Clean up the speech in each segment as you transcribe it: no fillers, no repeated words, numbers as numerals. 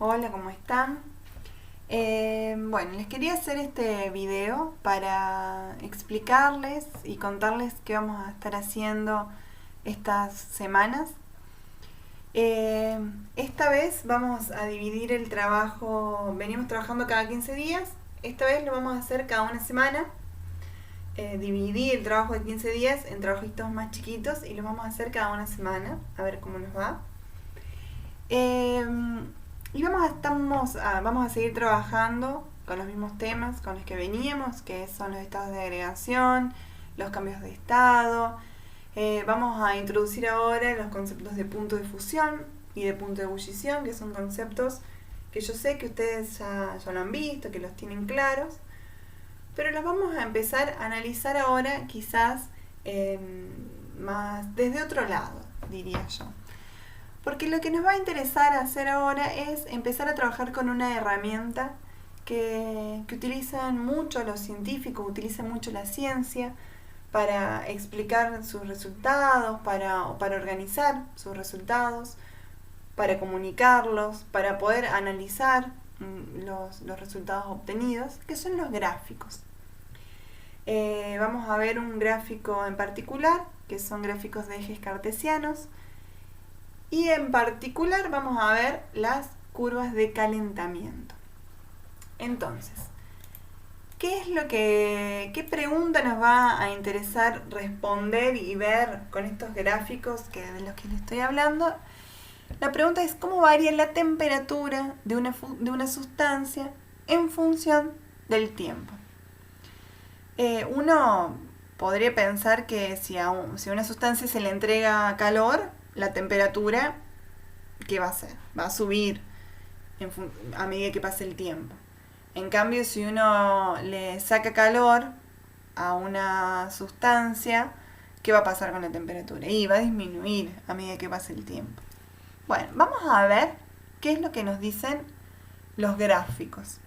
Hola, ¿cómo están? Bueno, les quería hacer este video para explicarles y contarles qué vamos a estar haciendo estas semanas. Esta vez vamos a dividir el trabajo, venimos trabajando cada 15 días, esta vez lo vamos a hacer cada una semana. Dividir el trabajo de 15 días en trabajitos más chiquitos y los vamos a hacer cada una semana, a ver cómo nos va. Y vamos a seguir trabajando con los mismos temas con los que veníamos, que son los estados de agregación, los cambios de estado. Vamos a introducir ahora los conceptos de punto de fusión y de punto de ebullición, que son conceptos que yo sé que ustedes ya lo han visto, que los tienen claros, pero los vamos a empezar a analizar ahora quizás más desde otro lado, diría yo. Porque lo que nos va a interesar hacer ahora es empezar a trabajar con una herramienta que utilizan mucho los científicos, utilizan mucho la ciencia para explicar sus resultados, para organizar sus resultados, para comunicarlos, para poder analizar los resultados obtenidos, que son los gráficos. Vamos a ver un gráfico en particular, que son gráficos de ejes cartesianos, y en particular vamos a ver las curvas de calentamiento. Entonces, ¿qué pregunta nos va a interesar responder y ver con estos gráficos de los que les estoy hablando? La pregunta es ¿cómo varía la temperatura de una sustancia en función del tiempo? Uno podría pensar que si a una sustancia se le entrega calor, la temperatura, ¿qué va a hacer? Va a subir a medida que pase el tiempo. En cambio, si uno le saca calor a una sustancia, ¿qué va a pasar con la temperatura? Y va a disminuir a medida que pase el tiempo. Bueno, vamos a ver qué es lo que nos dicen los gráficos.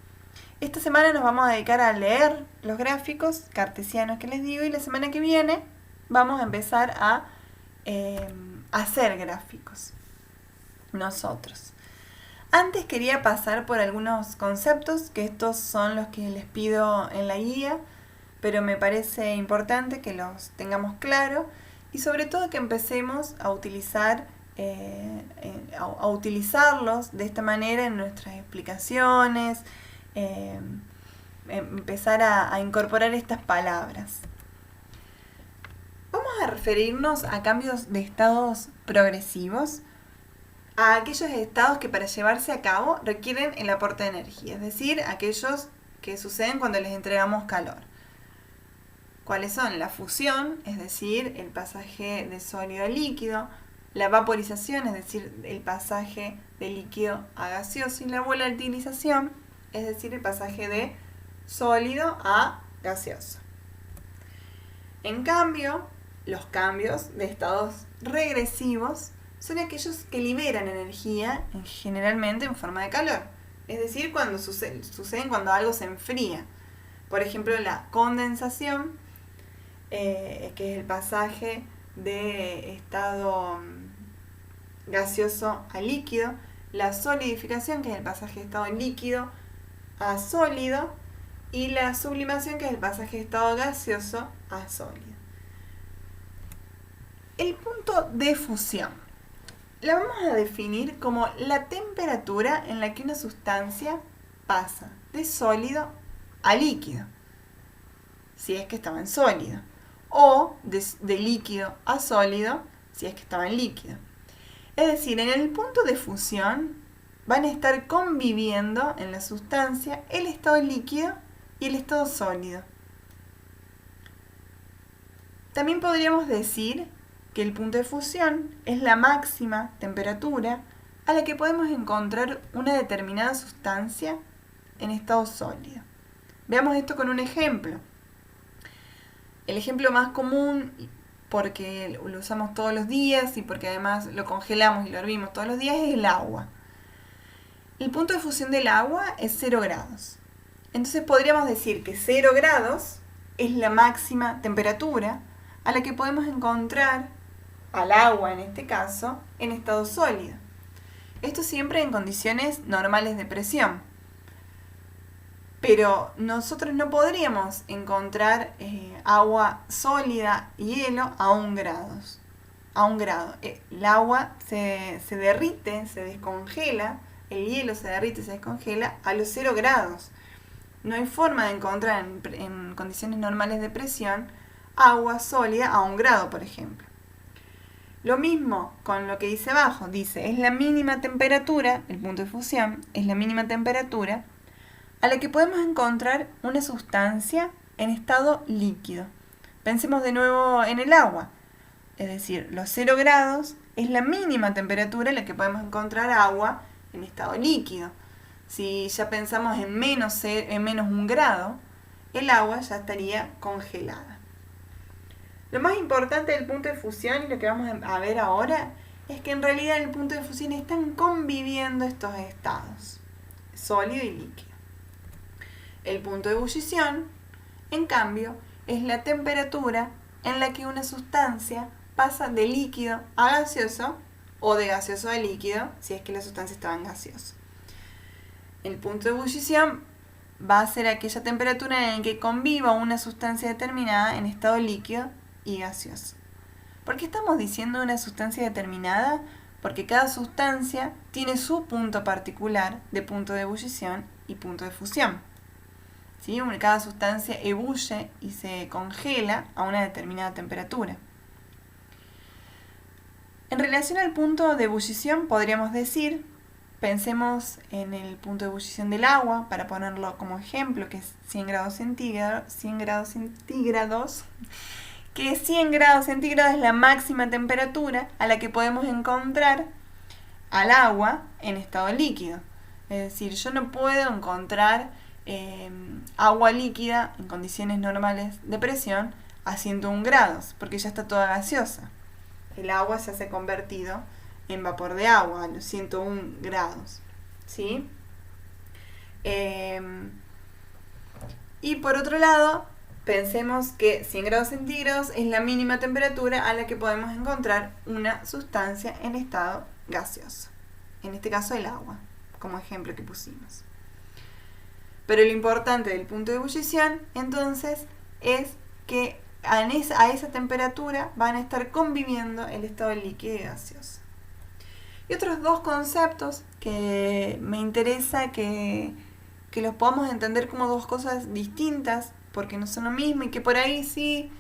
Esta semana nos vamos a dedicar a leer los gráficos cartesianos que les digo, y la semana que viene vamos a empezar a hacer gráficos nosotros. Antes quería pasar por algunos conceptos, que estos son los que les pido en la guía, pero me parece importante que los tengamos claro y sobre todo que empecemos a utilizarlos de esta manera en nuestras explicaciones, empezar a incorporar estas palabras. Vamos a referirnos a cambios de estados progresivos, a aquellos estados que para llevarse a cabo requieren el aporte de energía, es decir, aquellos que suceden cuando les entregamos calor. ¿Cuáles son? La fusión, es decir, el pasaje de sólido a líquido, la vaporización, es decir, el pasaje de líquido a gaseoso, y la volatilización, es decir, el pasaje de sólido a gaseoso. En cambio, los cambios de estados regresivos son aquellos que liberan energía, generalmente en forma de calor. Es decir, cuando suceden cuando algo se enfría. Por ejemplo, la condensación, que es el pasaje de estado gaseoso a líquido. La solidificación, que es el pasaje de estado líquido a sólido. Y la sublimación, que es el pasaje de estado gaseoso a sólido. El punto de fusión la vamos a definir como la temperatura en la que una sustancia pasa de sólido a líquido, si es que estaba en sólido, o de líquido a sólido, si es que estaba en líquido. Es decir, en el punto de fusión van a estar conviviendo en la sustancia el estado líquido y el estado sólido. También podríamos decir que el punto de fusión es la máxima temperatura a la que podemos encontrar una determinada sustancia en estado sólido. Veamos esto con un ejemplo. El ejemplo más común, porque lo usamos todos los días y porque además lo congelamos y lo hervimos todos los días, es el agua. El punto de fusión del agua es 0 grados. Entonces podríamos decir que 0 grados es la máxima temperatura a la que podemos encontrar al agua, en este caso, en estado sólido. Esto siempre en condiciones normales de presión. Pero nosotros no podríamos encontrar agua sólida y hielo a 1 grado. El agua se derrite, se descongela, el hielo se derrite y se descongela a los 0 grados. No hay forma de encontrar en condiciones normales de presión agua sólida a 1 grado, por ejemplo. Lo mismo con lo que dice abajo. Dice, es la mínima temperatura, el punto de fusión, es la mínima temperatura a la que podemos encontrar una sustancia en estado líquido. Pensemos de nuevo en el agua. Es decir, los 0 grados es la mínima temperatura en la que podemos encontrar agua en estado líquido. Si ya pensamos en menos 1 grado, el agua ya estaría congelada. Lo más importante del punto de fusión, y lo que vamos a ver ahora, es que en realidad en el punto de fusión están conviviendo estos estados, sólido y líquido. El punto de ebullición, en cambio, es la temperatura en la que una sustancia pasa de líquido a gaseoso o de gaseoso a líquido, si es que la sustancia estaba en gaseoso. El punto de ebullición va a ser aquella temperatura en la que conviva una sustancia determinada en estado líquido y gaseoso. ¿Por qué estamos diciendo una sustancia determinada? Porque cada sustancia tiene su punto particular de punto de ebullición y punto de fusión. ¿Sí? Cada sustancia ebulle y se congela a una determinada temperatura. En relación al punto de ebullición, podríamos decir, pensemos en el punto de ebullición del agua, para ponerlo como ejemplo, que es 100 grados centígrados, que 100 grados centígrados es la máxima temperatura a la que podemos encontrar al agua en estado líquido. Es decir, yo no puedo encontrar agua líquida en condiciones normales de presión a 101 grados, porque ya está toda gaseosa. El agua ya se ha convertido en vapor de agua a los 101 grados. ¿Sí? Y por otro lado, pensemos que 100 grados centígrados es la mínima temperatura a la que podemos encontrar una sustancia en estado gaseoso. En este caso el agua, como ejemplo que pusimos. Pero lo importante del punto de ebullición, entonces, es que a esa temperatura van a estar conviviendo el estado líquido y gaseoso. Y otros dos conceptos que me interesa que los podamos entender como dos cosas distintas, porque no son lo mismo y que por ahí sí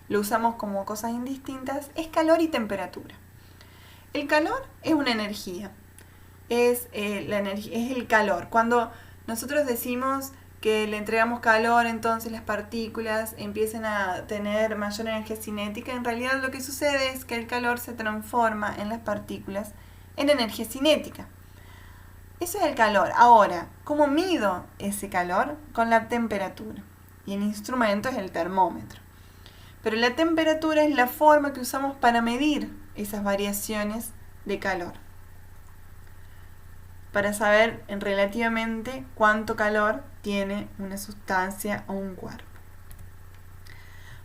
lo usamos como cosas indistintas, es calor y temperatura. El calor es una energía. Es el calor. Cuando nosotros decimos que le entregamos calor, entonces las partículas empiezan a tener mayor energía cinética, en realidad lo que sucede es que el calor se transforma en las partículas en energía cinética. Eso es el calor. Ahora, ¿cómo mido ese calor? Con la temperatura. Y el instrumento es el termómetro. Pero la temperatura es la forma que usamos para medir esas variaciones de calor, para saber relativamente cuánto calor tiene una sustancia o un cuerpo.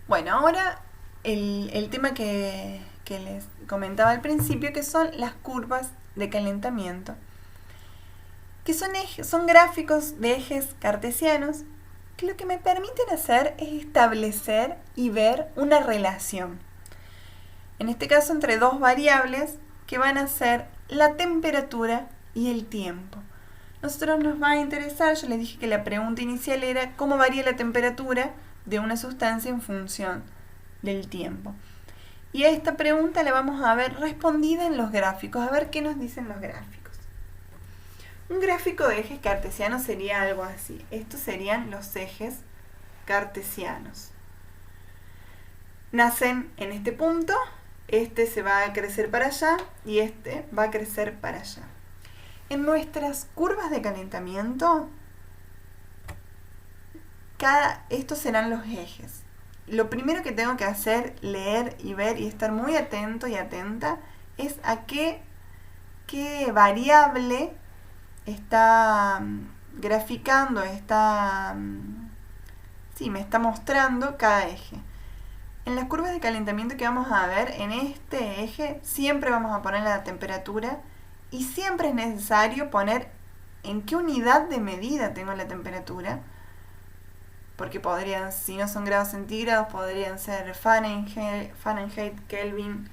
Bueno, ahora el tema que les comentaba al principio, que son las curvas de calentamiento, que son gráficos de ejes cartesianos, que lo que me permiten hacer es establecer y ver una relación. En este caso entre dos variables que van a ser la temperatura y el tiempo. Nosotros nos va a interesar, yo les dije que la pregunta inicial era cómo varía la temperatura de una sustancia en función del tiempo. Y a esta pregunta la vamos a ver respondida en los gráficos, a ver qué nos dicen los gráficos. Un gráfico de ejes cartesianos sería algo así. Estos serían los ejes cartesianos. Nacen en este punto, este se va a crecer para allá y este va a crecer para allá. En nuestras curvas de calentamiento, estos serán los ejes. Lo primero que tengo que hacer, leer y ver y estar muy atento y atenta, es a qué variable está graficando, me está mostrando cada eje. En las curvas de calentamiento que vamos a ver, en este eje siempre vamos a poner la temperatura y siempre es necesario poner en qué unidad de medida tengo la temperatura, porque podrían, si no son grados centígrados, podrían ser Fahrenheit, Kelvin.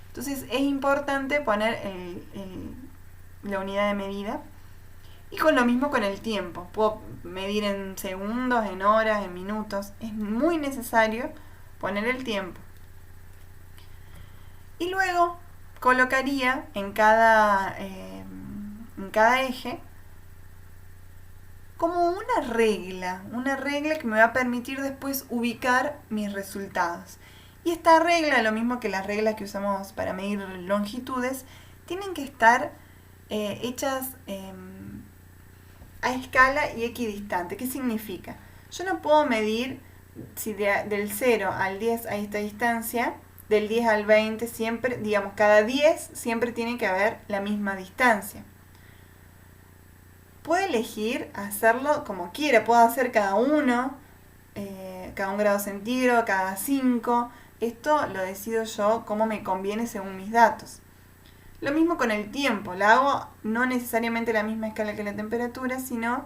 Entonces es importante poner la unidad de medida. Y con lo mismo con el tiempo. Puedo medir en segundos, en horas, en minutos. Es muy necesario poner el tiempo. Y luego colocaría en cada eje como una regla que me va a permitir después ubicar mis resultados. Y esta regla, lo mismo que las reglas que usamos para medir longitudes, tienen que estar hechas a escala y equidistante. ¿Qué significa? Yo no puedo medir si del 0 al 10 hay esta distancia, del 10 al 20 siempre, digamos, cada 10 siempre tiene que haber la misma distancia. Puedo elegir hacerlo como quiera, puedo hacer cada uno, cada 1 grado centígrado, cada 5. Esto lo decido yo como me conviene según mis datos. Lo mismo con el tiempo, la hago no necesariamente a la misma escala que la temperatura, sino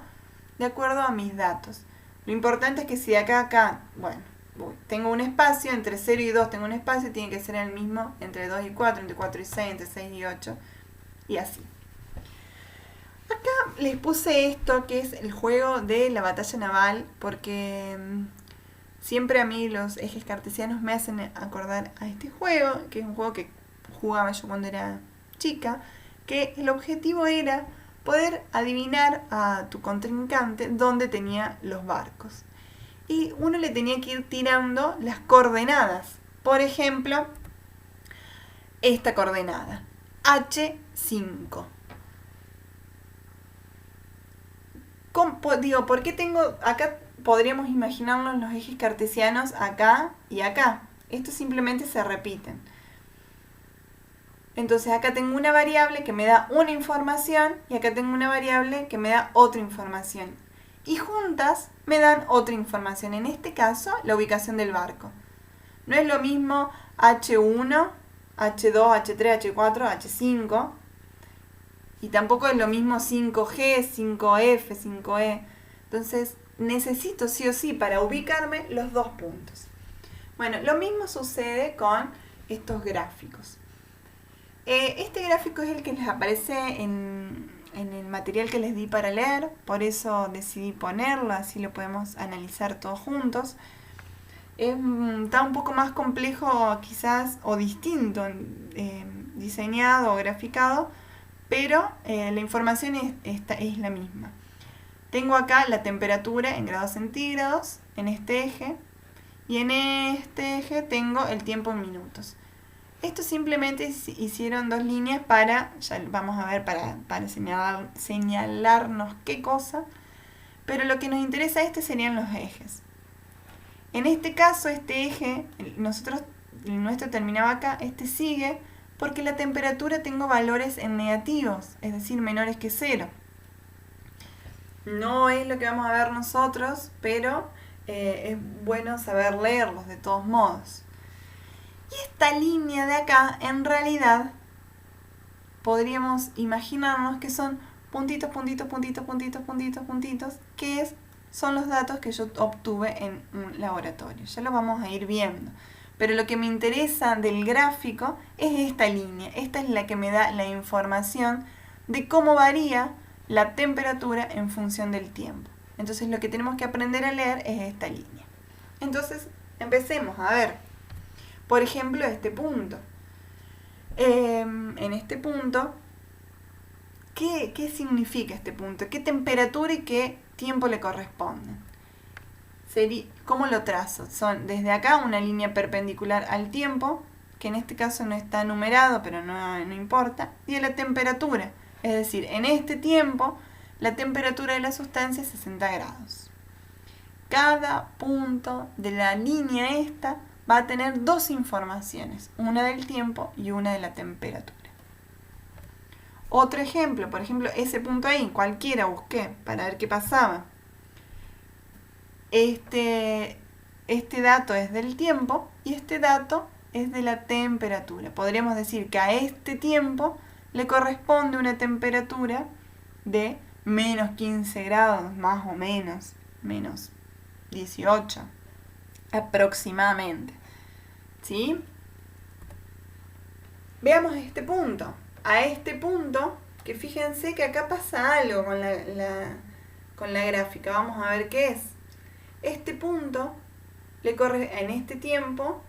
de acuerdo a mis datos. Lo importante es que si de acá a acá, bueno, tengo un espacio, entre 0 y 2 tengo un espacio, tiene que ser el mismo entre 2 y 4, entre 4 y 6, entre 6 y 8, y así. Acá les puse esto, que es el juego de la batalla naval, porque siempre a mí los ejes cartesianos me hacen acordar a este juego, que es un juego que jugaba yo cuando era chica, que el objetivo era poder adivinar a tu contrincante dónde tenía los barcos. Y uno le tenía que ir tirando las coordenadas. Por ejemplo, esta coordenada, H5. ¿Por qué tengo acá? Podríamos imaginarnos los ejes cartesianos acá y acá. Estos simplemente se repiten. Entonces acá tengo una variable que me da una información y acá tengo una variable que me da otra información. Y juntas me dan otra información. En este caso, la ubicación del barco. No es lo mismo H1, H2, H3, H4, H5. Y tampoco es lo mismo 5G, 5F, 5E. Entonces necesito sí o sí para ubicarme los dos puntos. Bueno, lo mismo sucede con estos gráficos. Este gráfico es el que les aparece en el material que les di para leer, por eso decidí ponerlo, así lo podemos analizar todos juntos. Está un poco más complejo quizás o distinto diseñado o graficado, pero la información es la misma. Tengo acá la temperatura en grados centígrados en este eje y en este eje tengo el tiempo en minutos. Esto simplemente hicieron dos líneas para, ya vamos a ver, para señalarnos qué cosa, pero lo que nos interesa serían los ejes. En este caso, este eje, el nuestro terminaba acá, este sigue porque la temperatura tengo valores en negativos, es decir, menores que 0. No es lo que vamos a ver nosotros, pero es bueno saber leerlos de todos modos. Y esta línea de acá, en realidad, podríamos imaginarnos que son puntitos, puntitos, puntitos, puntitos, puntitos, puntitos, que son los datos que yo obtuve en un laboratorio. Ya lo vamos a ir viendo. Pero lo que me interesa del gráfico es esta línea. Esta es la que me da la información de cómo varía la temperatura en función del tiempo. Entonces lo que tenemos que aprender a leer es esta línea. Entonces empecemos a ver. Por ejemplo, este punto. En este punto, ¿qué significa este punto? ¿Qué temperatura y qué tiempo le corresponden? ¿Cómo lo trazo? Son desde acá una línea perpendicular al tiempo, que en este caso no está numerado, pero no importa, y a la temperatura. Es decir, en este tiempo, la temperatura de la sustancia es 60 grados. Cada punto de la línea esta va a tener dos informaciones, una del tiempo y una de la temperatura. Otro ejemplo, por ejemplo, ese punto ahí, cualquiera busqué para ver qué pasaba. Este dato es del tiempo y y este dato es de la temperatura. Podríamos decir que a este tiempo le corresponde una temperatura de menos 15 grados, más o menos, menos 18 aproximadamente. ¿Sí? Veamos este punto. A este punto, que fíjense que acá pasa algo con la gráfica. Vamos a ver qué es. Este punto, en este tiempo,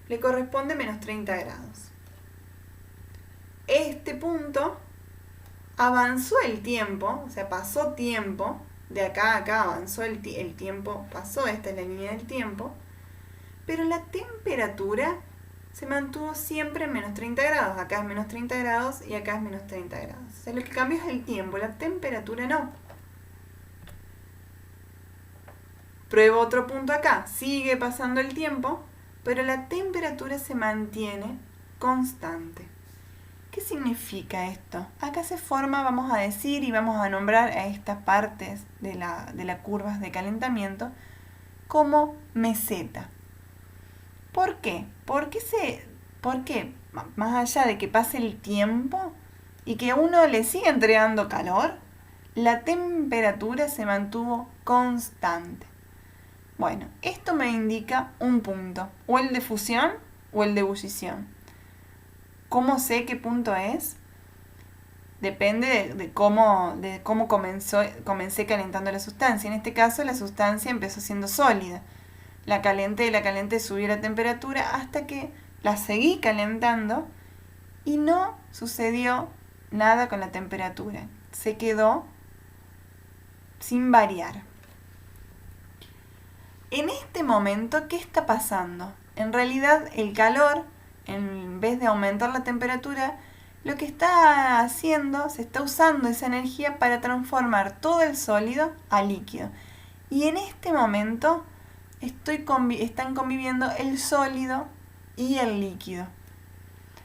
le corresponde menos 30 grados. Este punto avanzó el tiempo, o sea, pasó tiempo, de acá a acá avanzó el tiempo, pasó, esta es la línea del tiempo, pero la temperatura se mantuvo siempre en menos 30 grados. Acá es menos 30 grados y acá es menos 30 grados. O sea, lo que cambia es el tiempo, la temperatura no. Pruebo otro punto acá, sigue pasando el tiempo, pero la temperatura se mantiene constante. ¿Qué significa esto? Acá se forma, vamos a decir y vamos a nombrar a estas partes de la curva de calentamiento como meseta. ¿Por qué? ¿Por qué? Más allá de que pase el tiempo y que uno le siga entregando calor, la temperatura se mantuvo constante. Bueno, esto me indica un punto, o el de fusión o el de ebullición. ¿Cómo sé qué punto es? Depende de cómo comencé calentando la sustancia. En este caso, la sustancia empezó siendo sólida. La calenté, subí la temperatura hasta que la seguí calentando y no sucedió nada con la temperatura. Se quedó sin variar. En este momento, ¿qué está pasando? En realidad, el calor, en vez de aumentar la temperatura, lo que está haciendo, se está usando esa energía para transformar todo el sólido a líquido. Y en este momento están conviviendo el sólido y el líquido.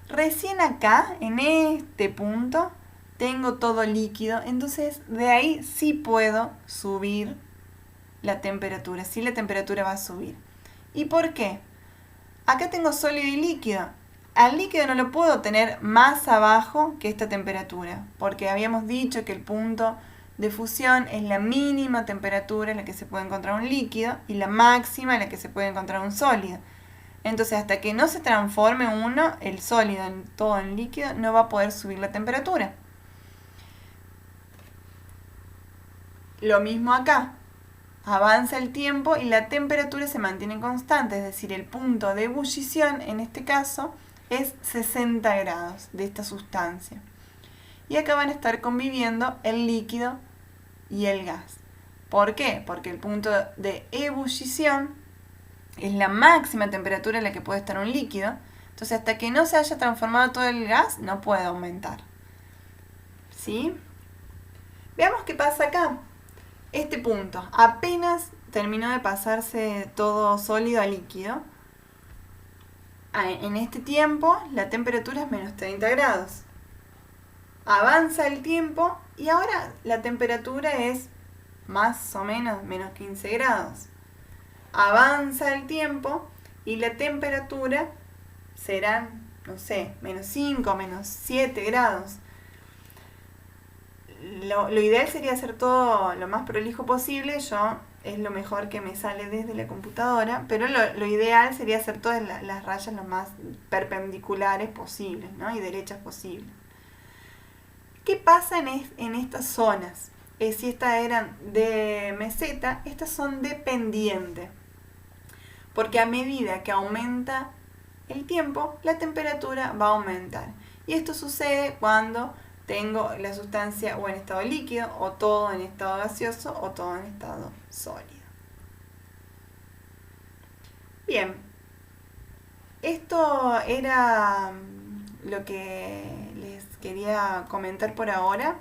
Recién acá, en este punto, tengo todo líquido, entonces de ahí sí puedo subir la temperatura, sí la temperatura va a subir. ¿Y por qué? Acá tengo sólido y líquido. Al líquido no lo puedo tener más abajo que esta temperatura, porque habíamos dicho que el punto de fusión es la mínima temperatura en la que se puede encontrar un líquido y la máxima en la que se puede encontrar un sólido. Entonces, hasta que no se transforme el sólido, todo en líquido, no va a poder subir la temperatura. Lo mismo acá. Avanza el tiempo y la temperatura se mantiene constante, es decir, el punto de ebullición, en este caso, es 60 grados de esta sustancia. Y acá van a estar conviviendo el líquido y el gas. ¿Por qué? Porque el punto de ebullición es la máxima temperatura en la que puede estar un líquido. Entonces, hasta que no se haya transformado todo el gas, no puede aumentar. ¿Sí? Veamos qué pasa acá. Este punto apenas terminó de pasarse todo sólido a líquido. En este tiempo la temperatura es menos 30 grados. Avanza el tiempo y ahora la temperatura es más o menos menos 15 grados. Avanza el tiempo y la temperatura serán, no sé, menos 5, menos 7 grados. Lo ideal sería hacer todo lo más prolijo posible. Es lo mejor que me sale desde la computadora, pero lo ideal sería hacer todas las rayas lo más perpendiculares posibles, ¿no? Y derechas posibles. ¿Qué pasa en estas zonas? Si estas eran de meseta, estas son de pendiente, porque a medida que aumenta el tiempo, la temperatura va a aumentar. Y esto sucede cuando tengo la sustancia o en estado líquido, o todo en estado gaseoso, o todo en estado sólido. Bien, esto era lo que les quería comentar por ahora.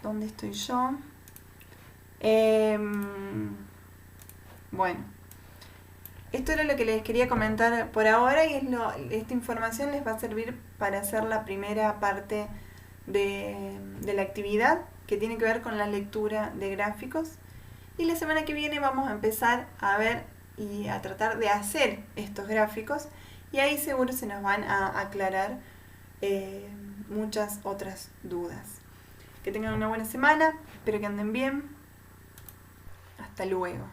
¿Dónde estoy yo? Bueno, esto era lo que les quería comentar por ahora y esta información les va a servir para hacer la primera parte de la actividad, que tiene que ver con la lectura de gráficos. Y la semana que viene vamos a empezar a ver y a tratar de hacer estos gráficos, y ahí seguro se nos van a aclarar muchas otras dudas. Que tengan una buena semana, espero que anden bien. Hasta luego.